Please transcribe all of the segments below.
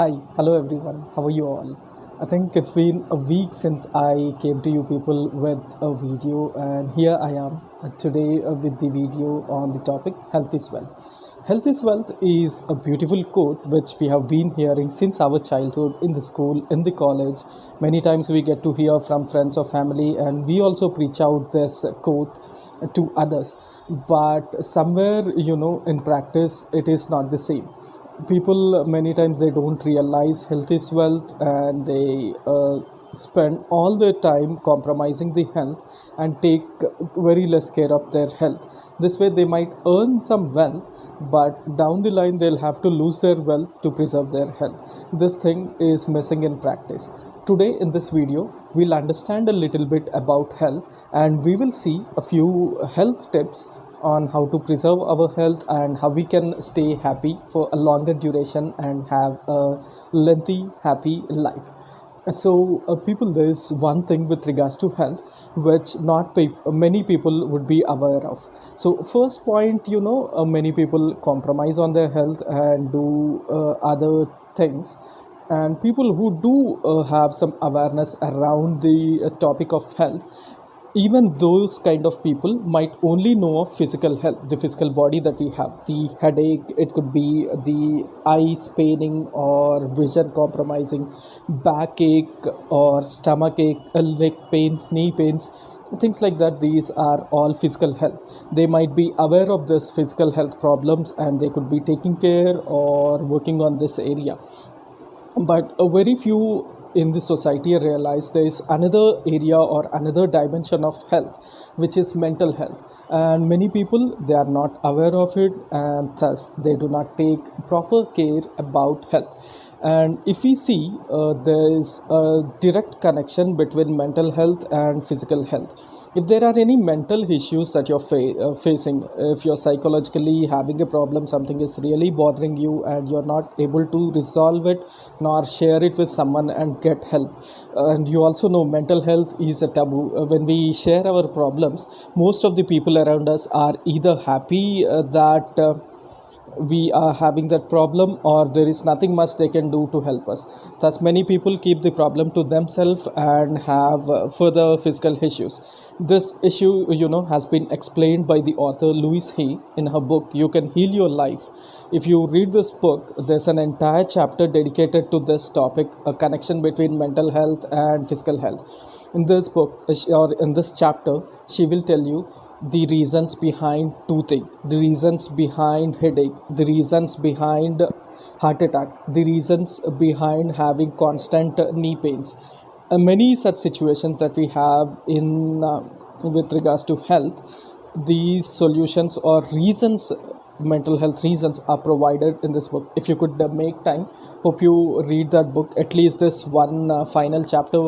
Hi, hello everyone. How are you all? I think it's been a week since I came to you people with a video, and here I am today with the video on the topic Health is Wealth. Health is Wealth is a beautiful quote which we have been hearing since our childhood in the school, in the college. Many times we get to hear from friends or family, and we also preach out this quote to others. But somewhere, in practice, it is not the same. People many times they don't realize health is wealth, and they spend all their time compromising the health and take very less care of their health. This way they might earn some wealth, but down the line they'll have to lose their wealth to preserve their health. This thing is missing in practice. Today in this video we'll understand a little bit about health, and we will see a few health tips on how to preserve our health and how we can stay happy for a longer duration and have a lengthy happy life. So people, there is one thing with regards to health which not many people would be aware of. So first point, many people compromise on their health and do other things, and people who do have some awareness around the topic of health, even those kind of people might only know of physical health, the physical body that we have, the headache, it could be the eyes paining or vision compromising, backache or stomach ache, leg pains, knee pains, things like that. These are all physical health. They might be aware of this physical health problems and they could be taking care or working on this area, but a very few in the society realize there is another area or another dimension of health, which is mental health, and many people they are not aware of it, and thus they do not take proper care about health. And if we see, there is a direct connection between mental health and physical health. If there are any mental issues that you're facing, if you're psychologically having a problem, something is really bothering you and you're not able to resolve it nor share it with someone and get help, and you also know mental health is a taboo. When we share our problems, most of the people around us are either happy that we are having that problem, or there is nothing much they can do to help us. Thus many people keep the problem to themselves and have further physical issues. This issue, has been explained by the author Louise Hay in her book You Can Heal Your Life. If you read this book, there's an entire chapter dedicated to this topic, a connection between mental health and physical health. In this book, or in this chapter, she will tell you the reasons behind toothache, the reasons behind headache, the reasons behind heart attack, the reasons behind having constant knee pains, many such situations that we have in with regards to health. These solutions or reasons, mental health reasons, are provided in this book. If you could make time, hope you read that book, at least this one final chapter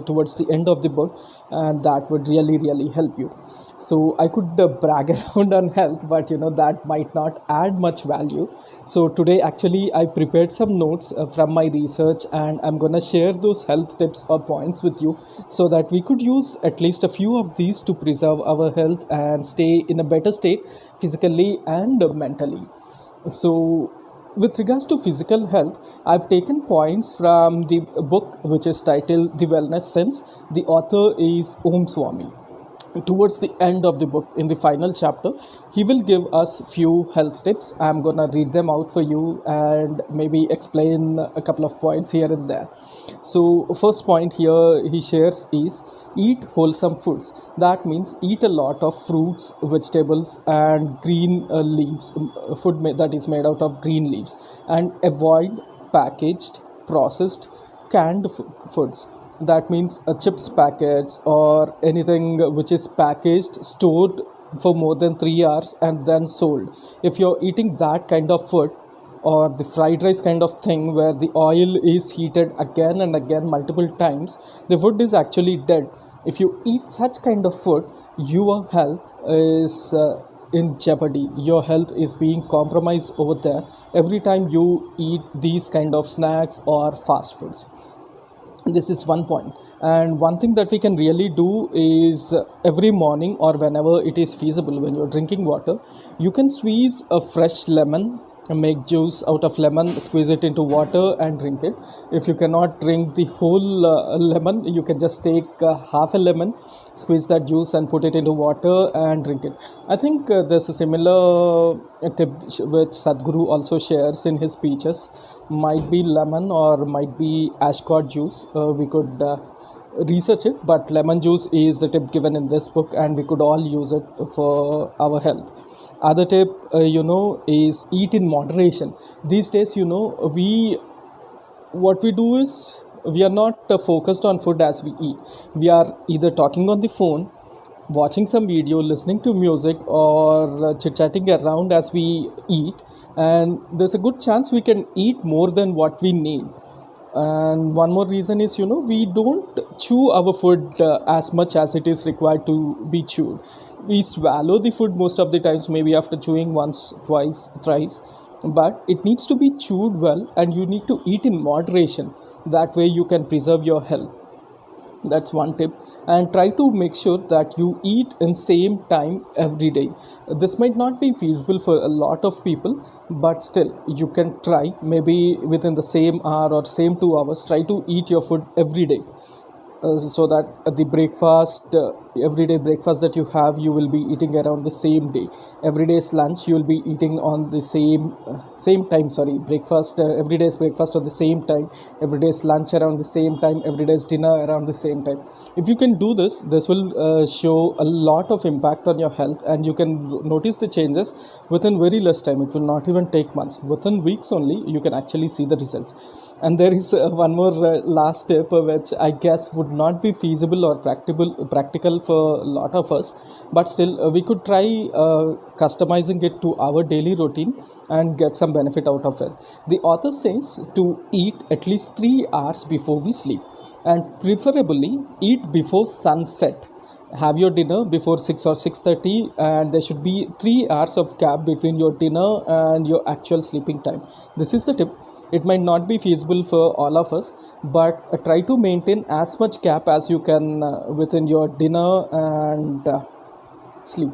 towards the end of the book, and that would really help you. So I could brag around on health, but that might not add much value. So today actually I prepared some notes from my research, and I'm gonna share those health tips or points with you so that we could use at least a few of these to preserve our health and stay in a better state physically and mentally. So with regards to physical health, I've taken points from the book which is titled The Wellness Sense. The author is Om Swami. Towards the end of the book, in the final chapter, he will give us few health tips. I'm gonna read them out for you and maybe explain a couple of points here and there. So first point here he shares is eat wholesome foods. That means eat a lot of fruits, vegetables and green leaves, that is made out of green leaves, and avoid packaged, processed, canned foods. That means chips packets or anything which is packaged, stored for more than 3 hours and then sold. If you're eating that kind of food, or the fried rice kind of thing where the oil is heated again and again multiple times, the food is actually dead. If you eat such kind of food, your health is in jeopardy. Your health is being compromised over there every time you eat these kind of snacks or fast foods. This is one point. And one thing that we can really do is every morning or whenever it is feasible, when you're drinking water, you can squeeze a fresh lemon make juice out of lemon, squeeze it into water and drink it. If you cannot drink the whole lemon, you can just take half a lemon, squeeze that juice and put it into water and drink it. I think there's a similar tip which Sadhguru also shares in his speeches. Might be lemon or might be ashcot juice. We could research it, but lemon juice is the tip given in this book, and we could all use it for our health. Other tip, is eat in moderation. These days, we what we do is we are not focused on food as we eat. We are either talking on the phone, watching some video, listening to music, or chit chatting around as we eat. And there's a good chance we can eat more than what we need. And one more reason is, we don't chew our food as much as it is required to be chewed. We swallow the food most of the times, maybe after chewing once, twice, thrice, but it needs to be chewed well, and you need to eat in moderation. That way you can preserve your health. That's one tip. And try to make sure that you eat in same time every day. This might not be feasible for a lot of people, but still you can try. Maybe within the same hour or same 2 hours, try to eat your food every day, so that the breakfast, everyday breakfast that you have, you will be eating around the same day. Every day's lunch you will be eating on the same time. Sorry, breakfast, every day's breakfast at the same time, every day's lunch around the same time, every day's dinner around the same time. If you can do this, this will show a lot of impact on your health, and you can notice the changes within very less time. It will not even take months. Within weeks only you can actually see the results. And there is one more last tip, which I guess would not be feasible or practical for a lot of us, but still we could try customizing it to our daily routine and get some benefit out of it. The author says to eat at least 3 hours before we sleep, and preferably eat before sunset. Have your dinner before 6 or 6:30, and there should be 3 hours of gap between your dinner and your actual sleeping time. This is the tip. It might not be feasible for all of us, but try to maintain as much gap as you can within your dinner and sleep.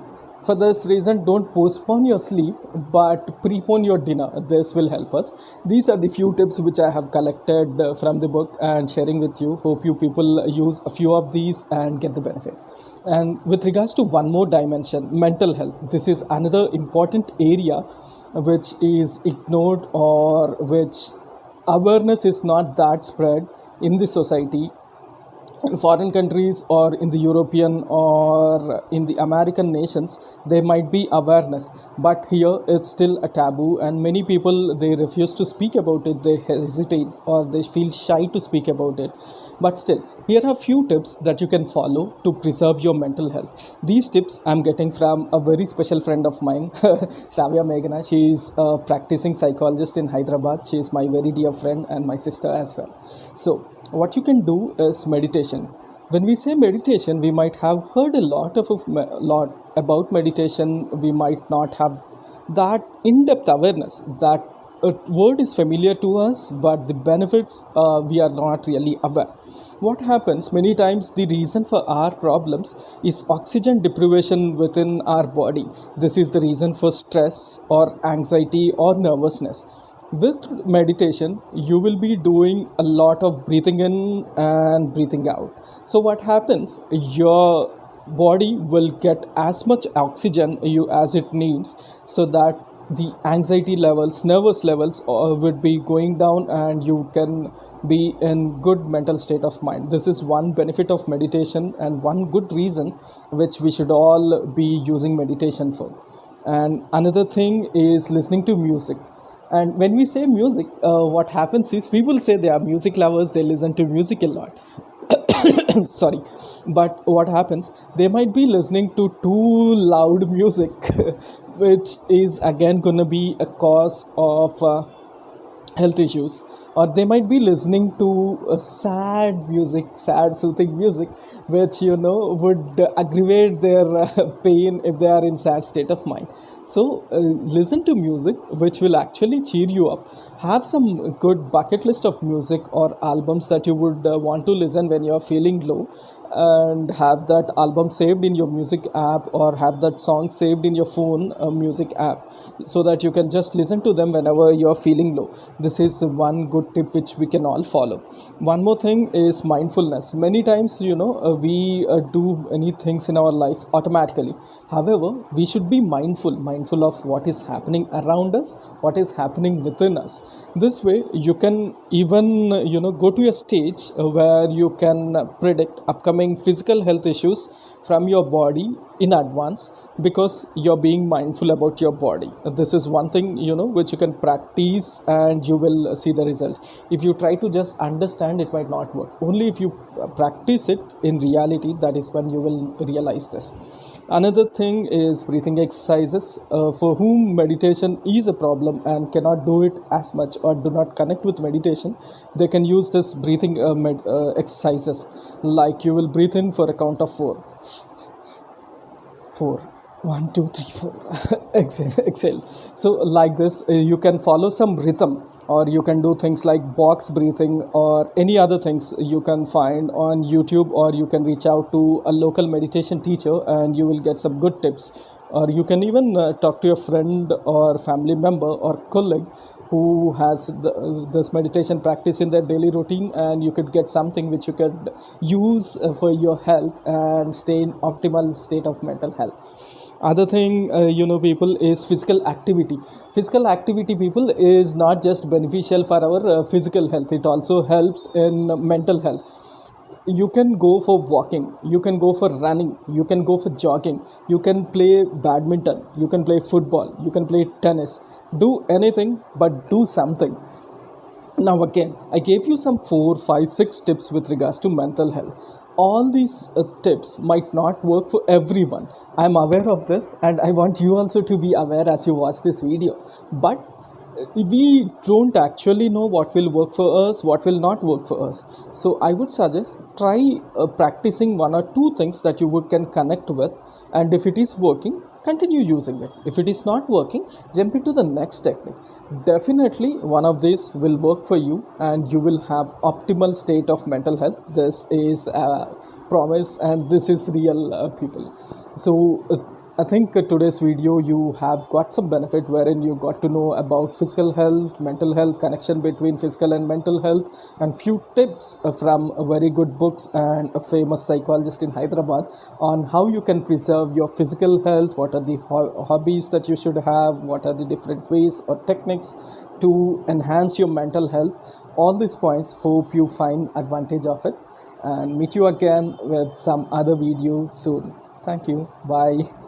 For this reason, don't postpone your sleep, but prepone your dinner. This will help us. These are the few tips which I have collected from the book and sharing with you. Hope you people use a few of these and get the benefit. And with regards to one more dimension, mental health, this is another important area which is ignored, or which awareness is not that spread in the society. In foreign countries or in the European or in the American nations, there might be awareness, but here it's still a taboo, and many people, they refuse to speak about it. They hesitate or they feel shy to speak about it. But still, here are a few tips that you can follow to preserve your mental health. These tips I'm getting from a very special friend of mine, Shravya Meghana. She is a practicing psychologist in Hyderabad. She is my very dear friend and my sister as well. So what you can do is meditation. When we say meditation, we might have heard a lot about meditation. We might not have that in-depth awareness. That word is familiar to us, but the benefits, we are not really aware. What happens many times, the reason for our problems is oxygen deprivation within our body. This is the reason for stress or anxiety or nervousness. With meditation, you will be doing a lot of breathing in and breathing out. So what happens, your body will get as much oxygen you as it needs, so that the anxiety levels, nervous levels would be going down, and you can be in good mental state of mind. This is one benefit of meditation, and one good reason which we should all be using meditation for. And another thing is listening to music. And when we say music, what happens is, people say they are music lovers, they listen to music a lot. Sorry, but what happens, they might be listening to too loud music, which is again gonna be a cause of health issues. Or they might be listening to sad music, sad soothing music, which would aggravate their pain if they are in sad state of mind. So listen to music which will actually cheer you up. Have some good bucket list of music or albums that you would want to listen when you are feeling low, and have that album saved in your music app, or have that song saved in your phone music app. so that you can just listen to them whenever you're feeling low. This is one good tip which we can all follow. One more thing is mindfulness. Many times, we do many things in our life automatically. However, we should be mindful of what is happening around us, what is happening within us. This way you can even go to a stage where you can predict upcoming physical health issues from your body in advance, because you're being mindful about your body. This is one thing which you can practice and you will see the result. If you try to just understand, it might not work. Only if you practice it in reality, that is when you will realize this. Another thing is breathing exercises. For whom meditation is a problem and cannot do it as much or do not connect with meditation, they can use this breathing exercises. Like you will breathe in for a count of four. 1 2 3 4. Exhale. So like this, you can follow some rhythm, or you can do things like box breathing or any other things you can find on YouTube, or you can reach out to a local meditation teacher and you will get some good tips. Or you can even talk to your friend or family member or colleague who has this meditation practice in their daily routine, and you could get something which you could use for your health and stay in optimal state of mental health. Other thing, people, is physical activity, people, is not just beneficial for our physical health, it also helps in mental health. You can go for walking, you can go for running, you can go for jogging, you can play badminton, you can play football, you can play tennis. Do anything, but do something. Now again, I gave you some 4 5 6 tips with regards to mental health. All these tips might not work for everyone. I'm aware of this, and I want you also to be aware as you watch this video. But we don't actually know what will work for us, what will not work for us. So I would suggest try practicing 1 or 2 things that you can connect with, and if it is working, continue using it. If it is not working, jump into the next technique. Definitely one of these will work for you and you will have optimal state of mental health. This is a promise and this is real, people. So I think today's video you have got some benefit, wherein you got to know about physical health, mental health, connection between physical and mental health, and few tips from very good books and a famous psychologist in Hyderabad on how you can preserve your physical health, what are the hobbies that you should have, what are the different ways or techniques to enhance your mental health. All these points, hope you find advantage of it, and meet you again with some other video soon. Thank you. Bye.